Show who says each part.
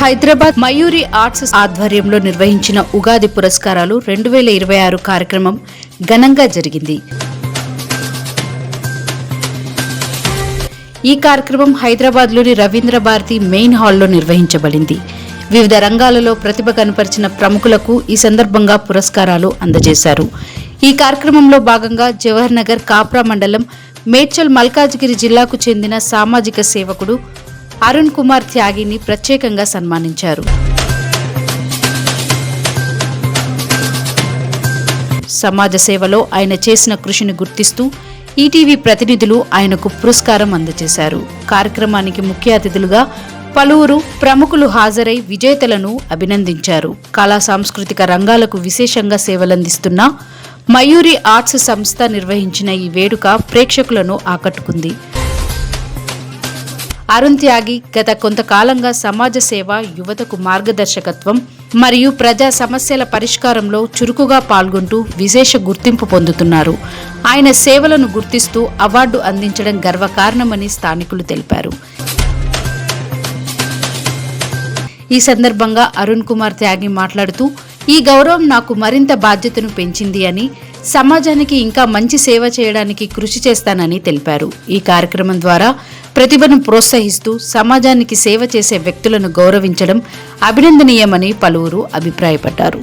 Speaker 1: Hyderabad Mayuri arts ఆధ్వర్యంలో నిర్వహించిన ఉగాది పురస్కారాలు 2026 కార్యక్రమం ఘనంగా జరిగింది. ఈ కార్యక్రమం హైదరాబాద్లోని రవీంద్ర భారతి మెయిన్ హాల్లో నిర్వహించబడింది. వివిధ రంగాలలో ప్రతిభ కనపరిచిన ప్రముఖులకు ఈ సందర్భంగా పురస్కారాలు అందజేశారు. ఈ కార్యక్రమంలో భాగంగా జవహర్ నగర్ కాప్రా మండలం మేడ్చల్ మల్కాజ్గిరి జిల్లాకు చెందిన సామాజిక సేవకుడు అరుణ్ కుమార్ త్యాగిని ప్రత్యేకంగా సన్మానించారు. సమాజ సేవలో ఆయన చేసిన కృషిని గుర్తిస్తూ ఈటీవీ ప్రతినిధులు ఆయనకు పురస్కారం అందజేశారు. కార్యక్రమానికి ముఖ్య అతిథులుగా పలువురు ప్రముఖులు హాజరై విజేతలను అభినందించారు. కళా సాంస్కృతిక రంగాలకు విశేషంగా సేవలందిస్తున్న మయూరి ఆర్ట్స్ సంస్థ నిర్వహించిన ఈ వేడుక ప్రేక్షకులను ఆకట్టుకుంది. అరుణ్ త్యాగి గత కొంతకాలంగా సమాజ సేవ, యువతకు మార్గదర్శకత్వం మరియు ప్రజా సమస్యల పరిష్కారంలో చురుకుగా పాల్గొంటూ విశేష గుర్తింపు పొందుతున్నారు. ఆయన సేవలను గుర్తిస్తూ అవార్డు అందించడం గర్వకారణమని స్థానికులు తెలిపారు. ఈ సందర్భంగా అరుణ్ కుమార్ త్యాగి మాట్లాడుతూ, ఈ గౌరవం నాకు మరింత బాధ్యతను పెంచింది అని, సమాజానికి ఇంకా మంచి సేవ చేయడానికి కృషి చేస్తానని తెలిపారు. ఈ కార్యక్రమం ద్వారా ప్రతిభను ప్రోత్సహిస్తూ సమాజానికి సేవ చేసే వ్యక్తులను గౌరవించడం అభినందనీయమని పలువురు అభిప్రాయపడ్డారు.